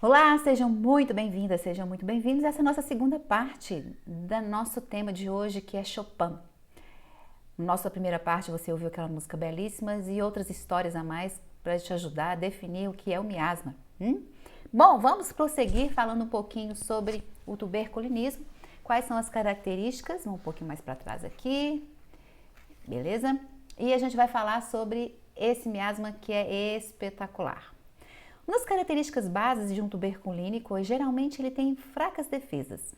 Olá, sejam muito bem-vindas, sejam muito bem-vindos a essa nossa segunda parte do nosso tema de hoje, que é Chopin. Nossa primeira parte você ouviu aquela música belíssimas e outras histórias a mais para te ajudar a definir o que é o miasma. Bom, vamos prosseguir falando um pouquinho sobre o tuberculinismo, quais são as características, um pouquinho mais para trás aqui, beleza? E a gente vai falar sobre esse miasma que é espetacular. Uma das características básicas de um tuberculínico, geralmente ele tem fracas defesas.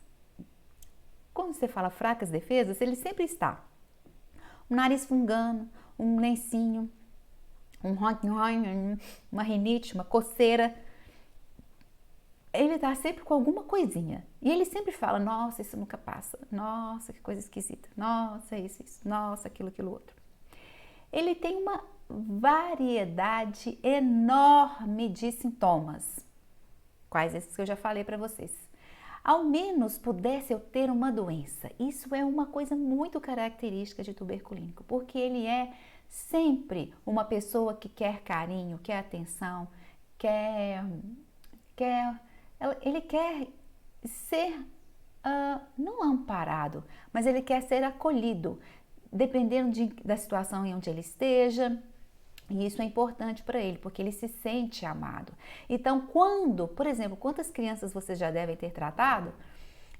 Quando você fala fracas defesas, ele sempre está um nariz fungando, um lencinho, uma rinite, uma coceira. Ele está sempre com alguma coisinha. E ele sempre fala, nossa, isso nunca passa. Nossa, que coisa esquisita. Nossa, isso. Nossa, aquilo, outro. Ele tem uma variedade enorme de sintomas. Quais esses que eu já falei para vocês. Ao menos pudesse eu ter uma doença. Isso é uma coisa muito característica de tuberculínico, porque ele é sempre uma pessoa que quer carinho, quer atenção, ele quer ser, não amparado, mas ele quer ser acolhido, dependendo da situação em onde ele esteja. E isso é importante para ele, porque ele se sente amado. Então, por exemplo, quantas crianças vocês já devem ter tratado?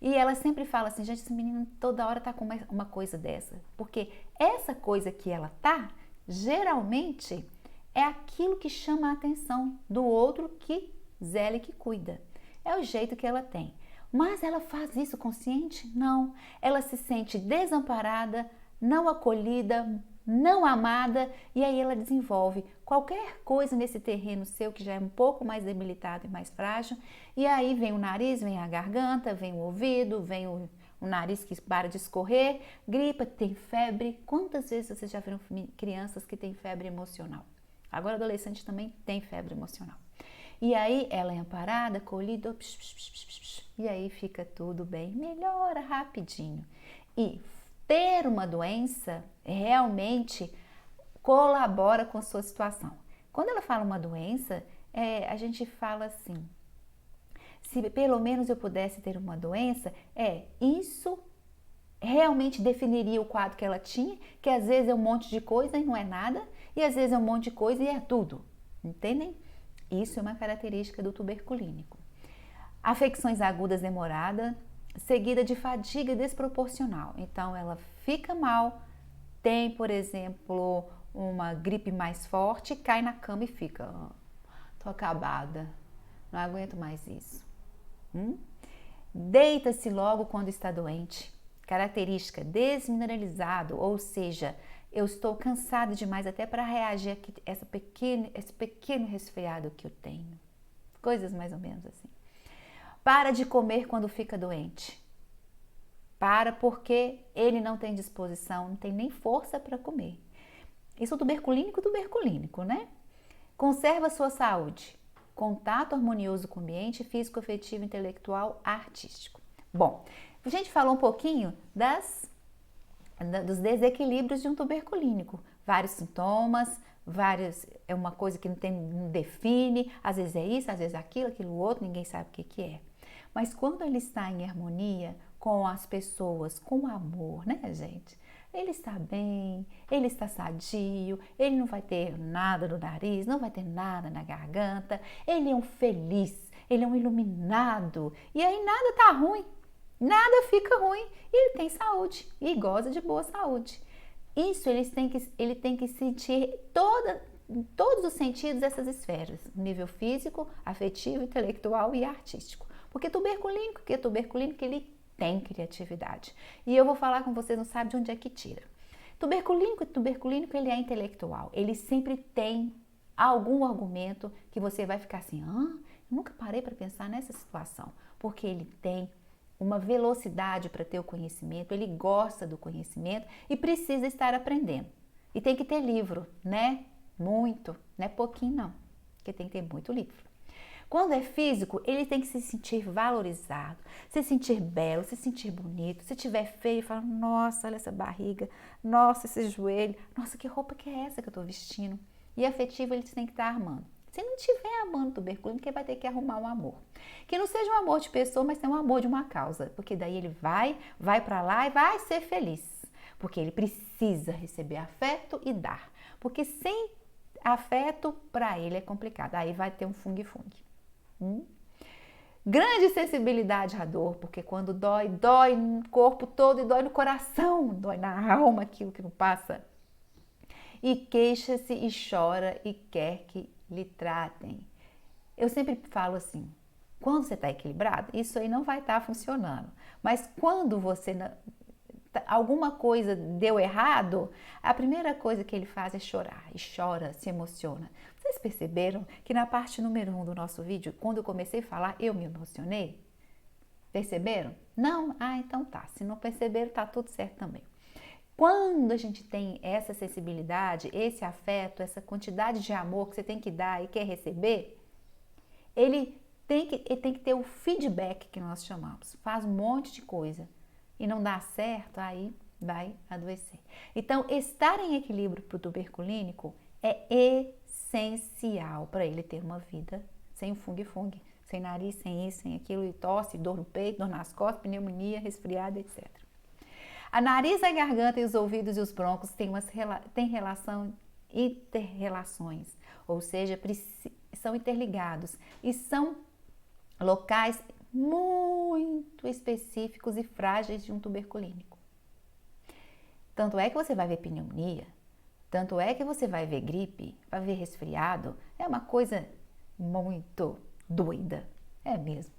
E ela sempre fala assim, gente, esse menino toda hora tá com uma coisa dessa. Porque essa coisa que ela tá, geralmente, é aquilo que chama a atenção do outro que zela e que cuida. É o jeito que ela tem. Mas ela faz isso consciente? Não. Ela se sente desamparada, não acolhida, não amada, e aí ela desenvolve qualquer coisa nesse terreno seu que já é um pouco mais debilitado e mais frágil, e aí vem o nariz, vem a garganta, vem o ouvido, vem o nariz que para de escorrer, gripa, tem febre. Quantas vezes vocês já viram crianças que têm febre emocional? Agora adolescente também tem febre emocional. E aí ela é amparada, acolhida, e aí fica tudo bem, melhora rapidinho. E ter uma doença realmente colabora com a sua situação. Quando ela fala uma doença, a gente fala assim, se pelo menos eu pudesse ter uma doença, isso realmente definiria o quadro que ela tinha, que às vezes é um monte de coisa e não é nada, e às vezes é um monte de coisa e é tudo, entendem? Isso é uma característica do tuberculínico. Afecções agudas demoradas, seguida de fadiga desproporcional. Então, ela fica mal, tem, por exemplo, uma gripe mais forte, cai na cama e fica, tô acabada, não aguento mais isso. Deita-se logo quando está doente. Característica, desmineralizado, ou seja, eu estou cansada demais até para reagir a esse pequeno resfriado que eu tenho. Coisas mais ou menos assim. Para de comer quando fica doente. Porque ele não tem disposição, não tem nem força para comer. Isso é tuberculínico, né? Conserva a sua saúde. Contato harmonioso com o ambiente físico, afetivo, intelectual, artístico. Bom, a gente falou um pouquinho dos desequilíbrios de um tuberculínico. Vários sintomas, é uma coisa que não define, às vezes é isso, às vezes é aquilo outro, ninguém sabe o que é. Mas quando ele está em harmonia com as pessoas, com amor, né, gente? Ele está bem, ele está sadio, ele não vai ter nada no nariz, não vai ter nada na garganta, ele é um feliz, ele é um iluminado, e aí nada tá ruim, nada fica ruim, ele tem saúde e goza de boa saúde. Isso ele tem que sentir todos os sentidos dessas esferas, nível físico, afetivo, intelectual e artístico. Porque tuberculínico ele tem criatividade. E eu vou falar com vocês, não sabe de onde é que tira. Tuberculínico ele é intelectual. Ele sempre tem algum argumento que você vai ficar assim, eu nunca parei para pensar nessa situação. Porque ele tem uma velocidade para ter o conhecimento, ele gosta do conhecimento e precisa estar aprendendo. E tem que ter livro, né? Muito, não é pouquinho não, porque tem que ter muito livro. Quando é físico, ele tem que se sentir valorizado, se sentir belo, se sentir bonito. Se tiver feio, fala, nossa, olha essa barriga, nossa, esse joelho, nossa, que roupa que é essa que eu tô vestindo? E afetivo, ele tem que estar armando. Se não tiver amando o tuberculínico, ele vai ter que arrumar um amor. Que não seja um amor de pessoa, mas tenha um amor de uma causa. Porque daí ele vai para lá e vai ser feliz. Porque ele precisa receber afeto e dar. Porque sem afeto, para ele é complicado. Aí vai ter um fungue-fungue. Grande sensibilidade à dor, porque quando dói, dói no corpo todo e dói no coração, dói na alma aquilo que não passa. E queixa-se e chora e quer que lhe tratem. Eu sempre falo assim, quando você está equilibrado, isso aí não vai estar funcionando. Mas quando alguma coisa deu errado, a primeira coisa que ele faz é chorar. E chora, se emociona. Vocês perceberam que na parte número 1 do nosso vídeo, quando eu comecei a falar, eu me emocionei? Perceberam? Não? Ah, então tá. Se não perceberam, tá tudo certo também. Quando a gente tem essa sensibilidade, esse afeto, essa quantidade de amor que você tem que dar e quer receber, ele tem que ter o feedback que nós chamamos. Faz um monte de coisa e não dá certo, aí vai adoecer. Então, estar em equilíbrio para o tuberculínico é essencial para ele ter uma vida sem fungue-fungue, sem nariz, sem isso, sem aquilo, e tosse, dor no peito, dor nas costas, pneumonia, resfriado, etc. A nariz, a garganta e os ouvidos e os brônquios têm relação, interrelações, ou seja, são interligados e são locais muito específicos e frágeis de um tuberculínico. Tanto é que você vai ver pneumonia, tanto é que você vai ver gripe, vai ver resfriado, é uma coisa muito doida, é mesmo.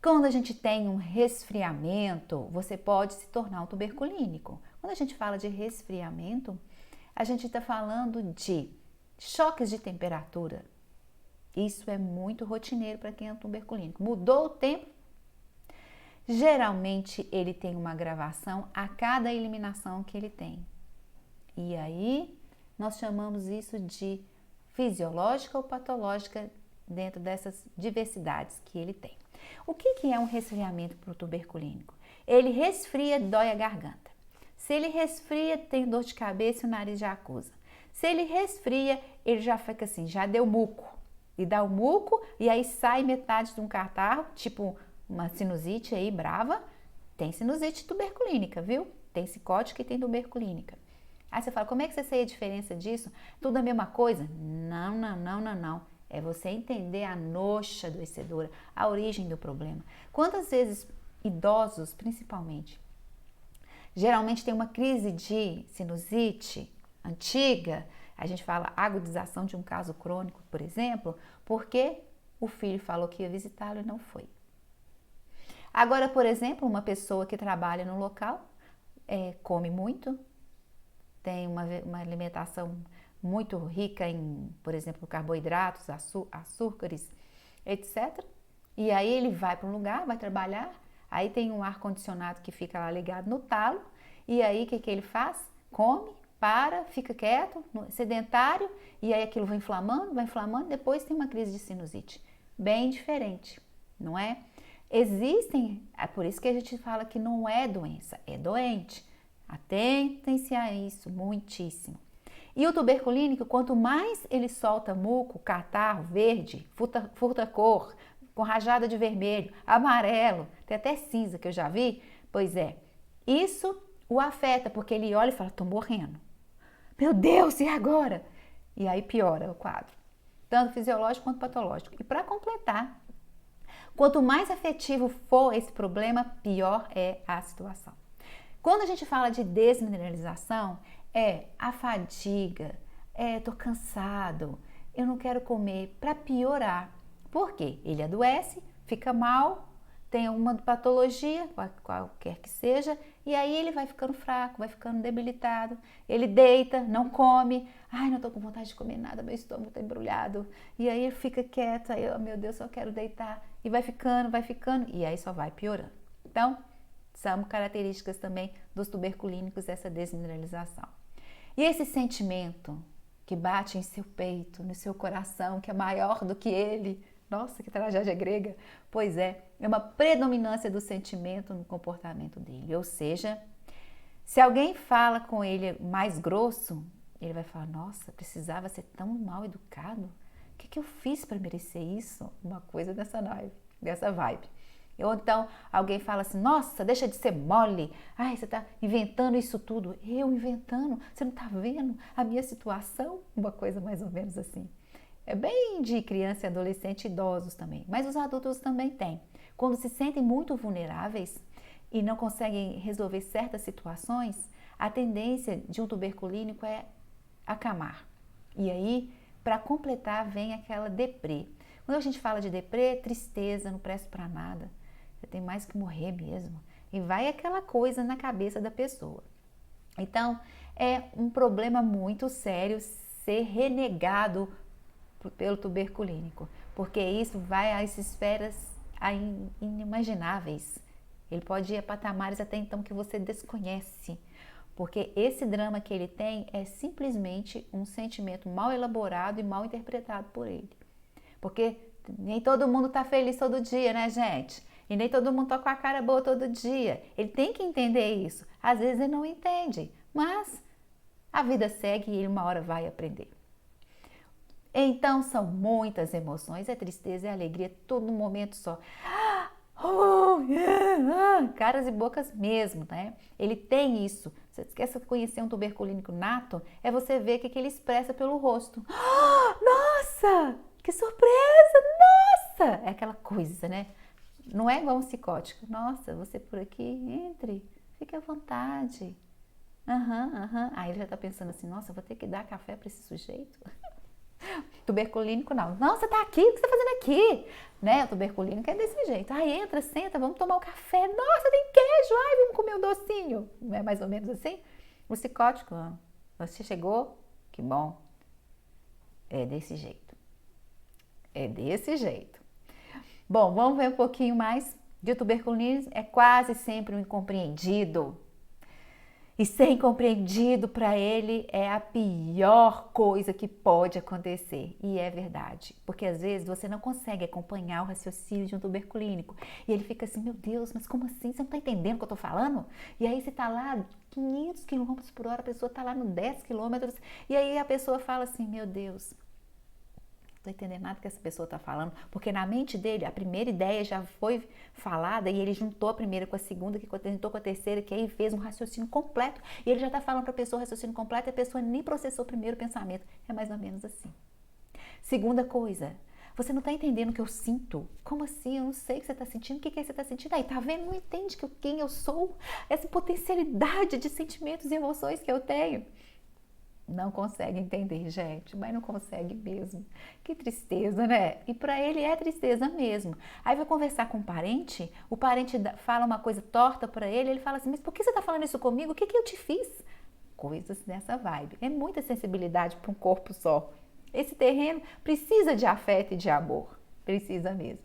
Quando a gente tem um resfriamento, você pode se tornar um tuberculínico. Quando a gente fala de resfriamento, a gente está falando de choques de temperatura. Isso é muito rotineiro para quem é um tuberculínico. Mudou o tempo? Geralmente ele tem uma agravação a cada eliminação que ele tem. E aí nós chamamos isso de fisiológica ou patológica dentro dessas diversidades que ele tem. O que é um resfriamento para o tuberculínico? Ele resfria, dói a garganta. Se ele resfria, tem dor de cabeça e o nariz já acusa. Se ele resfria, ele já fica assim, já deu muco. E dá o muco e aí sai metade de um catarro, tipo uma sinusite aí brava. Tem sinusite tuberculínica, viu? Tem cicótica e tem tuberculínica. Aí você fala, como é que você sei a diferença disso? Tudo a mesma coisa? Não. É você entender a noxa adoecedora, a origem do problema. Quantas vezes idosos, principalmente, geralmente tem uma crise de sinusite antiga, a gente fala agudização de um caso crônico, por exemplo, porque o filho falou que ia visitá-lo e não foi. Agora, por exemplo, uma pessoa que trabalha no local, come muito, tem uma alimentação muito rica em, por exemplo, carboidratos, açúcares, etc. E aí ele vai para um lugar, vai trabalhar, aí tem um ar-condicionado que fica lá ligado no talo, e aí o que ele faz? Come, fica quieto, sedentário, e aí aquilo vai inflamando, depois tem uma crise de sinusite. Bem diferente, não é? É por isso que a gente fala que não é doença, é doente. Atentem-se a isso, muitíssimo. E o tuberculínico, quanto mais ele solta muco, catarro, verde, furta cor, com rajada de vermelho, amarelo, tem até cinza que eu já vi, pois é, isso o afeta, porque ele olha e fala, tô morrendo. Meu Deus, e agora? E aí piora o quadro, tanto fisiológico quanto patológico. E para completar, quanto mais afetivo for esse problema, pior é a situação. Quando a gente fala de desmineralização, a fadiga, tô cansado, eu não quero comer, para piorar. Por quê? Ele adoece, fica mal, tem alguma patologia, qualquer que seja, e aí ele vai ficando fraco, vai ficando debilitado, ele deita, não come, ai, não tô com vontade de comer nada, meu estômago tá embrulhado, e aí ele fica quieto, aí, oh, meu Deus, só quero deitar, e vai ficando, e aí só vai piorando. Então, são características também dos tuberculínicos, essa desmineralização. E esse sentimento que bate em seu peito, no seu coração, que é maior do que ele, nossa, que tragédia grega, pois é uma predominância do sentimento no comportamento dele. Ou seja, se alguém fala com ele mais grosso, ele vai falar, nossa, precisava ser tão mal educado? O que eu fiz para merecer isso? Uma coisa dessa vibe. Ou então alguém fala assim, nossa, deixa de ser mole, ai, você está inventando isso tudo. Eu inventando? Você não está vendo a minha situação? Uma coisa mais ou menos assim. É bem de criança e adolescente e idosos também, mas os adultos também têm. Quando se sentem muito vulneráveis e não conseguem resolver certas situações, a tendência de um tuberculínico é acamar. E aí, para completar, vem aquela deprê. Quando a gente fala de deprê, tristeza, não presta para nada. Você tem mais que morrer mesmo. E vai aquela coisa na cabeça da pessoa. Então, é um problema muito sério ser renegado pelo tuberculínico, porque isso vai às esferas inimagináveis. Ele pode ir a patamares até então que você desconhece, porque esse drama que ele tem é simplesmente um sentimento mal elaborado e mal interpretado por ele. Porque nem todo mundo está feliz todo dia, né, gente? E nem todo mundo está com a cara boa todo dia. Ele tem que entender isso. Às vezes ele não entende, mas a vida segue e ele uma hora vai aprender. Então são muitas emoções, é tristeza, é alegria, todo no momento só. Caras e bocas mesmo, né? Ele tem isso. Você quer conhecer um tuberculínico nato? É você ver o que ele expressa pelo rosto. Nossa, que surpresa! Nossa! É aquela coisa, né? Não é igual um psicótico. Nossa, você por aqui, entre, fique à vontade. Aí ele já tá pensando assim, nossa, vou ter que dar café para esse sujeito? Tuberculínico não. Nossa, você tá aqui? O que você tá fazendo aqui? Né? O tuberculínico é desse jeito. Ai, entra, senta, vamos tomar um café. Nossa, tem queijo. Ai, vamos comer um docinho. Não é mais ou menos assim? O psicótico, você chegou? Que bom. É desse jeito. É desse jeito. Bom, vamos ver um pouquinho mais de tuberculose. É quase sempre um incompreendido. E ser incompreendido para ele é a pior coisa que pode acontecer. E é verdade. Porque às vezes você não consegue acompanhar o raciocínio de um tuberculínico. E ele fica assim, meu Deus, mas como assim? Você não está entendendo o que eu estou falando? E aí você está lá 500 km por hora, a pessoa está lá no 10 km. E aí a pessoa fala assim, meu Deus, não estou entendendo nada que essa pessoa está falando, porque na mente dele a primeira ideia já foi falada e ele juntou a primeira com a segunda, que juntou com a terceira, que aí fez um raciocínio completo e ele já está falando para a pessoa o raciocínio completo e a pessoa nem processou o primeiro pensamento. É mais ou menos assim. Segunda coisa, você não está entendendo o que eu sinto? Como assim? Eu não sei o que você está sentindo. O que é que você está sentindo? Aí, tá vendo? Não entende quem eu sou? Essa potencialidade de sentimentos e emoções que eu tenho. Não consegue entender, gente, mas não consegue mesmo. Que tristeza, né? E para ele é tristeza mesmo. Aí vai conversar com o parente fala uma coisa torta para ele fala assim, mas por que você está falando isso comigo? O que eu te fiz? Coisas dessa vibe. É muita sensibilidade para um corpo só. Esse terreno precisa de afeto e de amor. Precisa mesmo.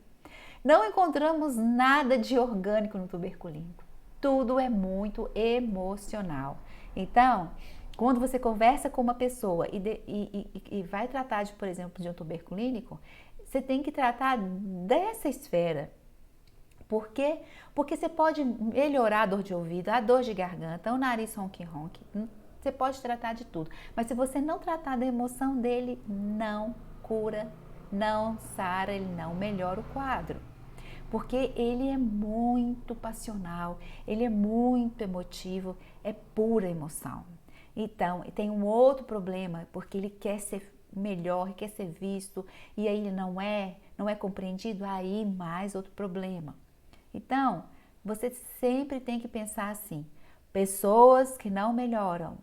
Não encontramos nada de orgânico no tuberculínico. Tudo é muito emocional. Então, quando você conversa com uma pessoa e vai tratar, por exemplo, de um tuberculínico, você tem que tratar dessa esfera. Por quê? Porque você pode melhorar a dor de ouvido, a dor de garganta, o nariz ronque-ronque. Você pode tratar de tudo. Mas se você não tratar da emoção dele, não cura, não sara, ele não melhora o quadro. Porque ele é muito passional, ele é muito emotivo, é pura emoção. Então, tem um outro problema, porque ele quer ser melhor, quer ser visto, e aí ele não é compreendido, aí mais outro problema. Então, você sempre tem que pensar assim, pessoas que não melhoram,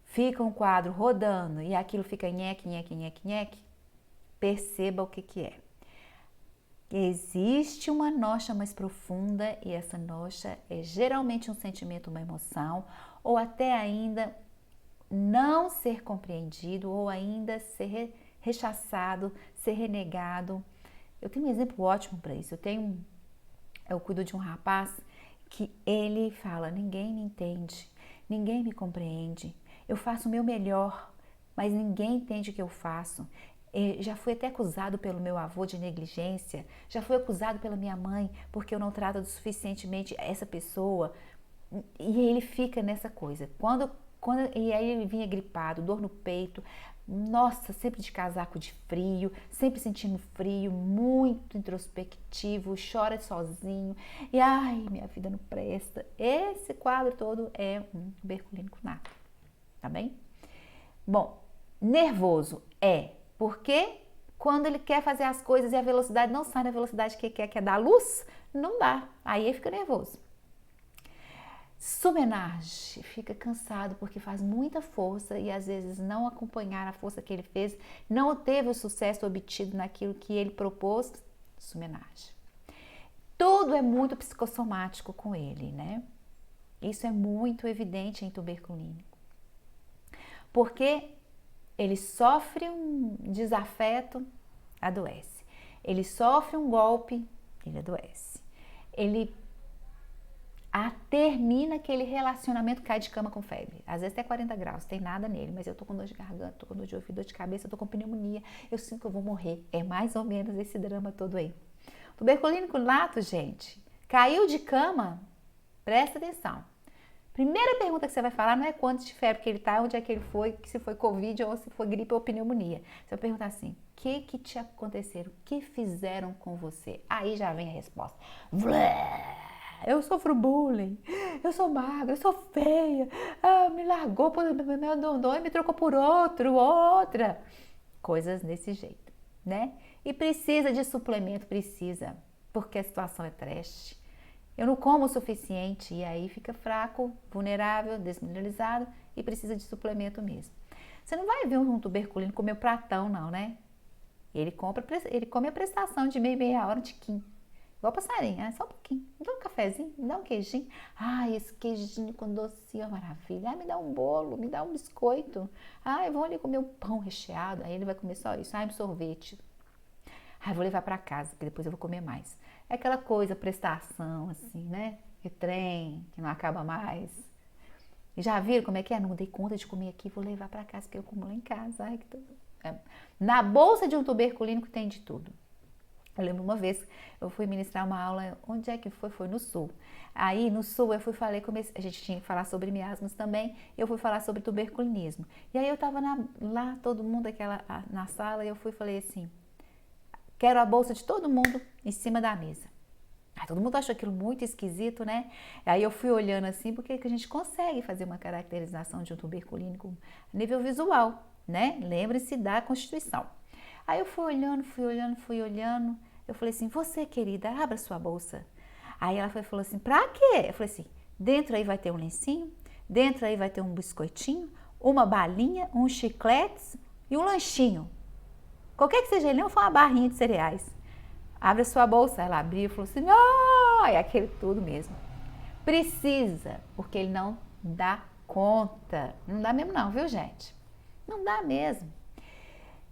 ficam o quadro rodando e aquilo fica nheque, nheque, nheque, nheque, perceba o que é. Existe uma noxa mais profunda e essa noxa é geralmente um sentimento, uma emoção, ou até ainda não ser compreendido, ou ainda ser rechaçado, ser renegado. Eu tenho um exemplo ótimo para isso. Eu cuido de um rapaz que ele fala, ninguém me entende, ninguém me compreende, eu faço o meu melhor, mas ninguém entende o que eu faço. Já fui até acusado pelo meu avô de negligência, já fui acusado pela minha mãe porque eu não trato suficientemente essa pessoa. E ele fica nessa coisa. E aí ele vinha gripado, dor no peito, nossa, sempre de casaco de frio, sempre sentindo frio, muito introspectivo, chora sozinho e ai, minha vida não presta. Esse quadro todo é um tuberculínico nato, tá bem? Bom, nervoso porque quando ele quer fazer as coisas e a velocidade não sai na velocidade que quer, que é dar luz, não dá, aí ele fica nervoso. Submenage, fica cansado porque faz muita força e às vezes não acompanhar a força que ele fez, não teve o sucesso obtido naquilo que ele propôs, submenage. Tudo é muito psicossomático com ele, né? Isso é muito evidente em tuberculínico. Porque ele sofre um desafeto, adoece. Ele sofre um golpe, ele adoece. Ele termina aquele relacionamento, cai de cama com febre. Às vezes até 40 graus, tem nada nele, mas eu tô com dor de garganta, tô com dor de ouvido, dor de cabeça, tô com pneumonia, eu sinto que eu vou morrer. É mais ou menos esse drama todo aí. Tuberculínico nato, gente, caiu de cama, presta atenção. Primeira pergunta que você vai falar não é quanto de febre que ele tá, onde é que ele foi, se foi Covid ou se foi gripe ou pneumonia. Você vai perguntar assim, o que te aconteceram? O que fizeram com você? Aí já vem a resposta. Eu sofro bullying, eu sou magra, eu sou feia, me largou, meu dondô e me trocou por outra. Coisas desse jeito, né? E precisa de suplemento, precisa, porque a situação é trash. Eu não como o suficiente e aí fica fraco, vulnerável, desmineralizado e precisa de suplemento mesmo. Você não vai ver um tuberculino comer o pratão não, né? Ele come a prestação de meia hora de quim. Igual passarinho, só um pouquinho. Me dá um cafezinho, me dá um queijinho. Ai, esse queijinho com docinho é maravilha. Ai, me dá um bolo, me dá um biscoito. Ai, vou ali comer o pão recheado. Aí ele vai comer só isso. Ai, um sorvete. Ai, vou levar pra casa, porque depois eu vou comer mais. É aquela coisa, prestação, assim, né? Que trem, que não acaba mais. E já viram como é que é? Não dei conta de comer aqui, vou levar pra casa, porque eu como lá em casa. Ai, que tudo. Na bolsa de um tuberculínico tem de tudo. Eu lembro uma vez, eu fui ministrar uma aula, onde é que foi? Foi no Sul. Aí, no Sul, eu fui a gente tinha que falar sobre miasmas também, eu fui falar sobre tuberculinismo. E aí, eu tava lá, todo mundo na sala, e eu falei assim, quero a bolsa de todo mundo em cima da mesa. Aí, todo mundo achou aquilo muito esquisito, né? Aí, eu fui olhando assim, porque a gente consegue fazer uma caracterização de um tuberculínico a nível visual, né? Lembre-se da Constituição. Aí eu fui olhando, eu falei assim, você querida, abra sua bolsa. Aí ela falou assim, pra quê? Eu falei assim, dentro aí vai ter um lencinho, dentro aí vai ter um biscoitinho, uma balinha, uns chicletes e um lanchinho. Qualquer que seja ele, não foi uma barrinha de cereais. Abre a sua bolsa. Ela abriu e falou assim, é aquele tudo mesmo. Precisa, porque ele não dá conta. Não dá mesmo não, viu gente? Não dá mesmo.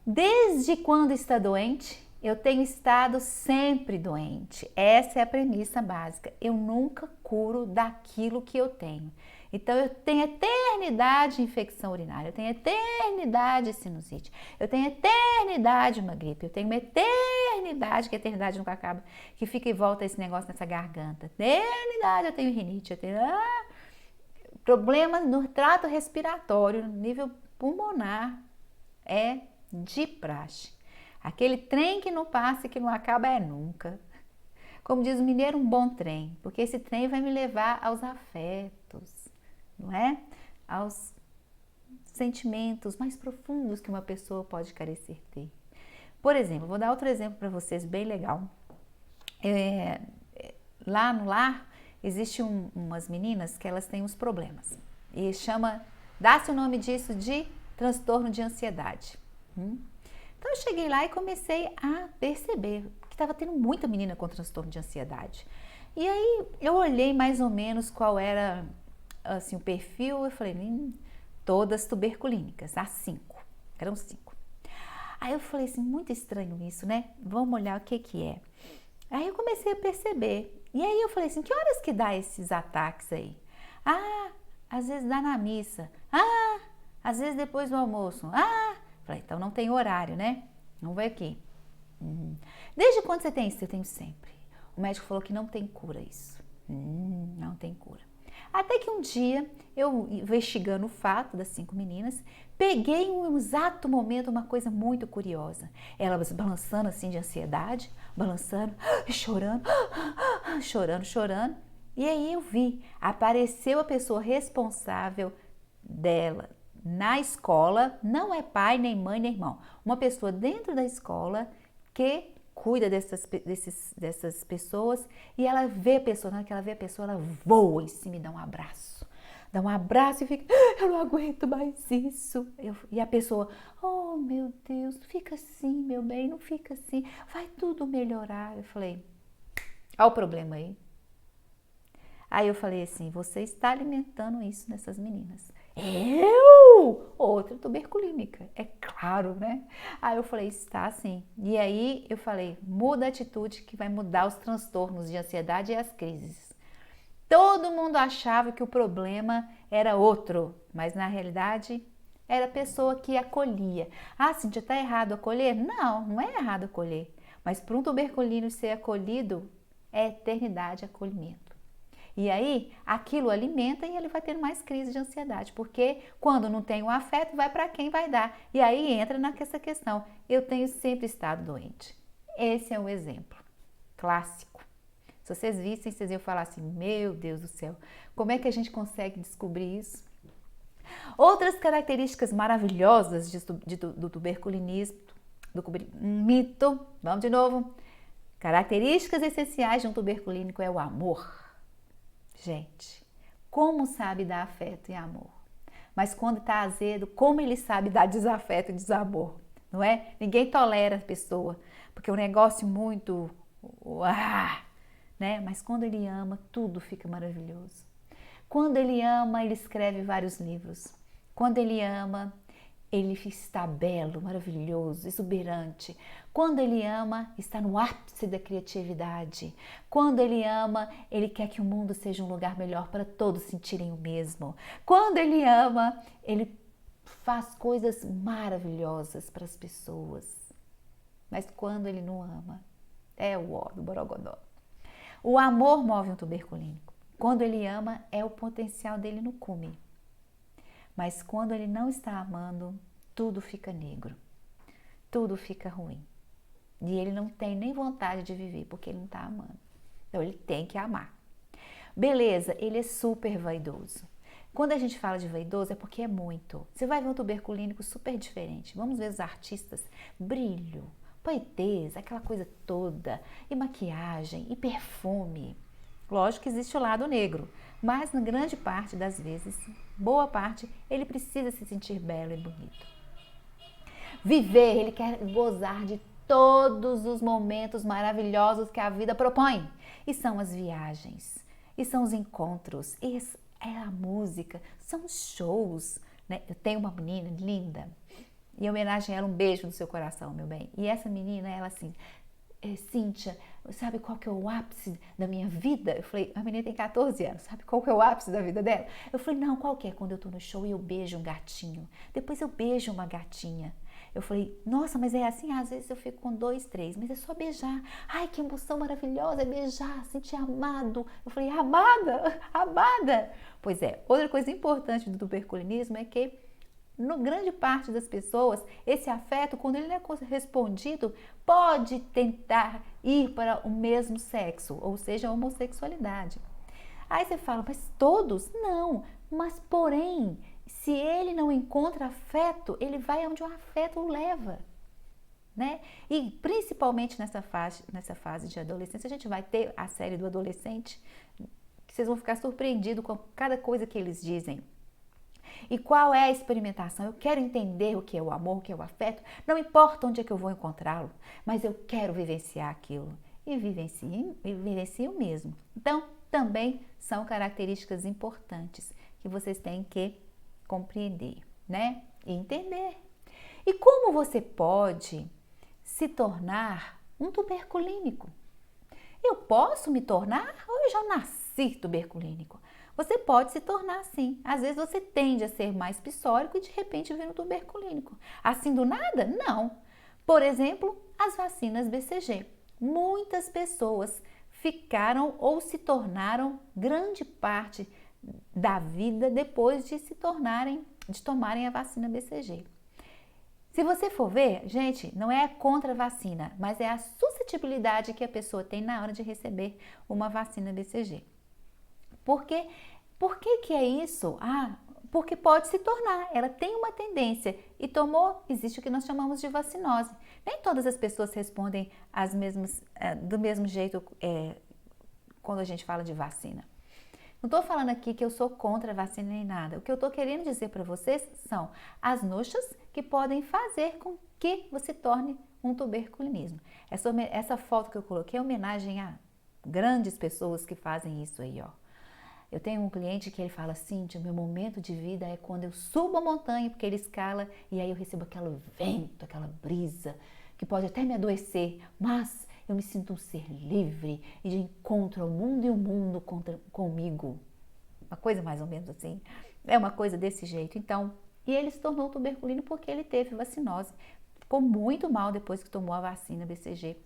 Desde quando está doente, eu tenho estado sempre doente. Essa é a premissa básica. Eu nunca curo daquilo que eu tenho. Então, eu tenho eternidade de infecção urinária, eu tenho eternidade de sinusite, eu tenho eternidade de uma gripe, eu tenho uma eternidade, que a eternidade nunca acaba, que fica em volta esse negócio nessa garganta. Eternidade, eu tenho rinite, eu tenho problemas no trato respiratório, no nível pulmonar, é de praxe. Aquele trem que não passa e que não acaba é nunca. Como diz o mineiro, um bom trem, porque esse trem vai me levar aos afetos, não é? Aos sentimentos mais profundos que uma pessoa pode carecer ter. Por exemplo, vou dar outro exemplo para vocês bem legal. Lá no lar, existem umas meninas que elas têm uns problemas. E dá-se o nome disso de transtorno de ansiedade. Então eu cheguei lá e comecei a perceber que estava tendo muita menina com transtorno de ansiedade. E aí eu olhei mais ou menos qual era assim, o perfil, eu falei, todas tuberculínicas, eram 5. Aí eu falei assim, muito estranho isso, né? Vamos olhar o que é. Aí eu comecei a perceber. E aí eu falei assim, que horas que dá esses ataques aí? Às vezes dá na missa. Às vezes depois do almoço. Falei, então não tem horário, né? Vamos ver aqui. Desde quando você tem isso? Eu tenho sempre. O médico falou que não tem cura isso. Não tem cura. Até que um dia, eu investigando o fato das 5 meninas, peguei em um exato momento uma coisa muito curiosa. Elas balançando assim de ansiedade, balançando, chorando, chorando, chorando. E aí eu vi, apareceu a pessoa responsável dela na escola, não é pai, nem mãe, nem irmão. Uma pessoa dentro da escola que cuida dessas pessoas e ela vê a pessoa, na hora que ela vê a pessoa, ela voa em cima e dá um abraço. Dá um abraço e fica, eu não aguento mais isso. E a pessoa, oh meu Deus, não fica assim, meu bem, não fica assim, vai tudo melhorar. Eu falei, olha o problema aí. Aí eu falei assim, você está alimentando isso nessas meninas. Eu? Outra tuberculínica, é claro, né? Aí eu falei, está sim. E aí eu falei, muda a atitude que vai mudar os transtornos de ansiedade e as crises. Todo mundo achava que o problema era outro, mas na realidade era a pessoa que acolhia. Ah, Cíntia, está errado acolher? Não, não é errado acolher. Mas para um tuberculino ser acolhido, é eternidade acolhimento. E aí, aquilo alimenta e ele vai ter mais crise de ansiedade, porque quando não tem o afeto, vai para quem vai dar. E aí entra nessa questão, eu tenho sempre estado doente. Esse é um exemplo clássico. Se vocês vissem, vocês iam falar assim, meu Deus do céu, como é que a gente consegue descobrir isso? Outras características maravilhosas do tuberculinismo, mito, vamos de novo. Características essenciais de um tuberculínico é o amor. Gente, como sabe dar afeto e amor? Mas quando está azedo, como ele sabe dar desafeto e desamor? Não é? Ninguém tolera a pessoa, porque é um negócio muito... né? Mas quando ele ama, tudo fica maravilhoso. Quando ele ama, ele escreve vários livros. Quando ele ama, ele está belo, maravilhoso, exuberante. Quando ele ama, está no ápice da criatividade. Quando ele ama, ele quer que o mundo seja um lugar melhor para todos sentirem o mesmo. Quando ele ama, ele faz coisas maravilhosas para as pessoas. Mas quando ele não ama, é o ó do borogodó. O amor move um tuberculínico. Quando ele ama, é o potencial dele no cume. Mas quando ele não está amando, tudo fica negro, tudo fica ruim. E ele não tem nem vontade de viver, porque ele não está amando. Então ele tem que amar. Beleza, ele é super vaidoso. Quando a gente fala de vaidoso é porque é muito. Você vai ver um tuberculínico super diferente. Vamos ver os artistas, brilho, poetesa, aquela coisa toda, e maquiagem, e perfume. Lógico que existe o lado negro, mas na grande parte das vezes, boa parte, ele precisa se sentir belo e bonito. Viver, ele quer gozar de todos os momentos maravilhosos que a vida propõe. E são as viagens, e são os encontros, e é a música, são os shows. Né? Eu tenho uma menina linda, e em homenagem a ela, um beijo no seu coração, meu bem. E essa menina, ela assim... Cíntia, sabe qual que é o ápice da minha vida? Eu falei, a menina tem 14 anos, sabe qual que é o ápice da vida dela? Eu falei, não, qual que é? Quando eu tô no show e eu beijo um gatinho, depois eu beijo uma gatinha. Eu falei, nossa, mas é assim, às vezes eu fico com 2, 3, mas é só beijar. Ai, que emoção maravilhosa, é beijar, sentir amado. Eu falei, amada, amada. Pois é, outra coisa importante do tuberculinismo é que no grande parte das pessoas, esse afeto, quando ele não é correspondido, pode tentar ir para o mesmo sexo, ou seja, a homossexualidade. Aí você fala, mas todos? Não, mas porém, se ele não encontra afeto, ele vai onde o afeto o leva. Né? E principalmente nessa fase de adolescência, a gente vai ter a série do adolescente, que vocês vão ficar surpreendidos com cada coisa que eles dizem. E qual é a experimentação? Eu quero entender o que é o amor, o que é o afeto. Não importa onde é que eu vou encontrá-lo, mas eu quero vivenciar aquilo. E vivencio mesmo. Então, também são características importantes que vocês têm que compreender, né? E entender. E como você pode se tornar um tuberculínico? Eu posso me tornar ou eu já nasci tuberculínico? Você pode se tornar assim. Às vezes você tende a ser mais psórico e de repente vira um tuberculínico. Assim do nada? Não. Por exemplo, as vacinas BCG. Muitas pessoas ficaram ou se tornaram grande parte da vida depois de tomarem a vacina BCG. Se você for ver, gente, não é contra a vacina, mas é a suscetibilidade que a pessoa tem na hora de receber uma vacina BCG. Por que é isso? Porque pode se tornar, ela tem uma tendência e existe o que nós chamamos de vacinose. Nem todas as pessoas respondem do mesmo jeito quando a gente fala de vacina. Não estou falando aqui que eu sou contra a vacina nem nada. O que eu estou querendo dizer para vocês são as noxas que podem fazer com que você torne um tuberculinismo. Essa foto que eu coloquei é homenagem a grandes pessoas que fazem isso aí, ó. Eu tenho um cliente que ele fala assim, meu momento de vida é quando eu subo a montanha, porque ele escala e aí eu recebo aquele vento, aquela brisa, que pode até me adoecer, mas eu me sinto um ser livre e de encontro ao mundo e o mundo comigo. Uma coisa mais ou menos assim, é uma coisa desse jeito. Então, e ele se tornou tuberculino porque ele teve vacinose. Ficou muito mal depois que tomou a vacina BCG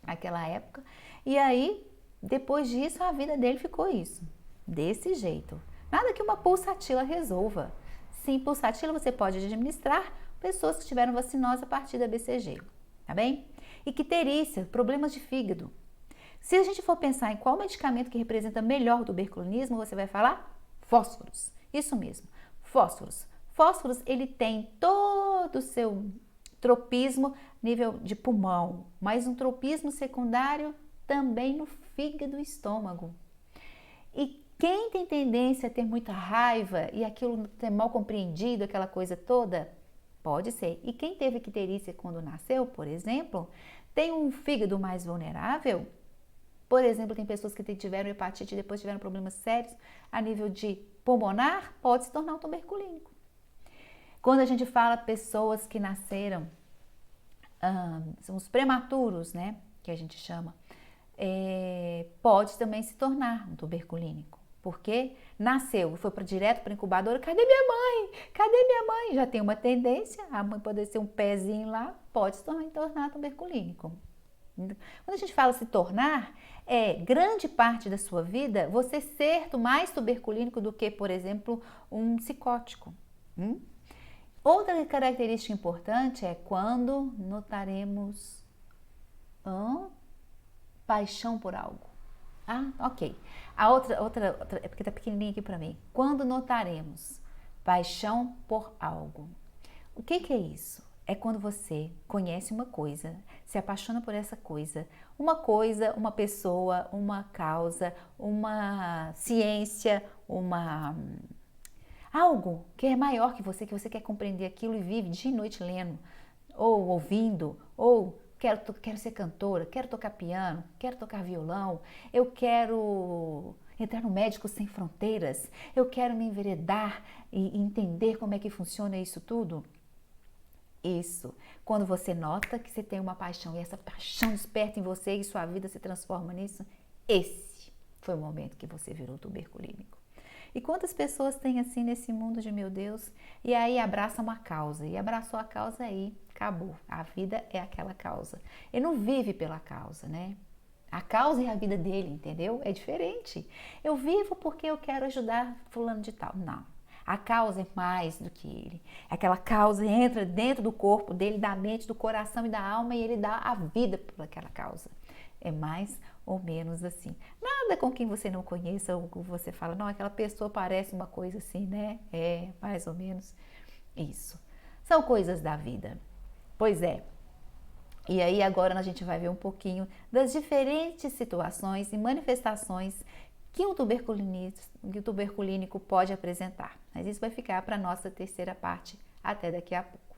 naquela época. E aí, depois disso, a vida dele ficou isso. Desse jeito. Nada que uma pulsatila resolva. Sim, pulsatila você pode administrar pessoas que tiveram vacinose a partir da BCG, tá bem? Icterícia, problemas de fígado. Se a gente for pensar em qual medicamento que representa melhor o tuberculinismo, você vai falar fósforos. Isso mesmo, fósforos. Fósforos, ele tem todo o seu tropismo nível de pulmão, mas um tropismo secundário também no fígado e estômago. E quem tem tendência a ter muita raiva e aquilo ter mal compreendido, aquela coisa toda, pode ser. E quem teve icterícia quando nasceu, por exemplo, tem um fígado mais vulnerável. Por exemplo, tem pessoas que tiveram hepatite e depois tiveram problemas sérios a nível de pulmonar, pode se tornar um tuberculínico. Quando a gente fala pessoas que nasceram, são os prematuros, né, que a gente chama, pode também se tornar um tuberculínico. Porque nasceu, foi direto para a incubadora, cadê minha mãe? Cadê minha mãe? Já tem uma tendência, a mãe pode ser um pezinho lá, pode se tornar tuberculínico. Quando a gente fala se tornar, grande parte da sua vida você ser mais tuberculínico do que, por exemplo, um psicótico. Outra característica importante é quando notaremos paixão por algo. Ok. A outra é porque tá pequenininha aqui para mim. Quando notaremos paixão por algo. O que é isso? É quando você conhece uma coisa, se apaixona por essa coisa, uma pessoa, uma causa, uma ciência, algo que é maior que você quer compreender aquilo e vive dia e noite lendo, ou ouvindo, ou quero ser cantora, quero tocar piano, quero tocar violão, eu quero entrar no Médicos Sem Fronteiras, eu quero me enveredar e entender como é que funciona isso tudo. Isso, quando você nota que você tem uma paixão e essa paixão desperta em você e sua vida se transforma nisso, esse foi o momento que você virou tuberculínico. E quantas pessoas tem assim nesse mundo de meu Deus, e aí abraça uma causa, e abraçou a causa aí, acabou, a vida é aquela causa. Ele não vive pela causa, né? A causa é a vida dele, entendeu? É diferente. Eu vivo porque eu quero ajudar fulano de tal. Não. A causa é mais do que ele. Aquela causa entra dentro do corpo dele, da mente, do coração e da alma e ele dá a vida por aquela causa. É mais ou menos assim. Nada com quem você não conheça ou você fala, não, aquela pessoa parece uma coisa assim, né? É, mais ou menos isso. São coisas da vida. Pois é. E aí agora a gente vai ver um pouquinho das diferentes situações e manifestações que um tuberculínico pode apresentar. Mas isso vai ficar para a nossa terceira parte até daqui a pouco.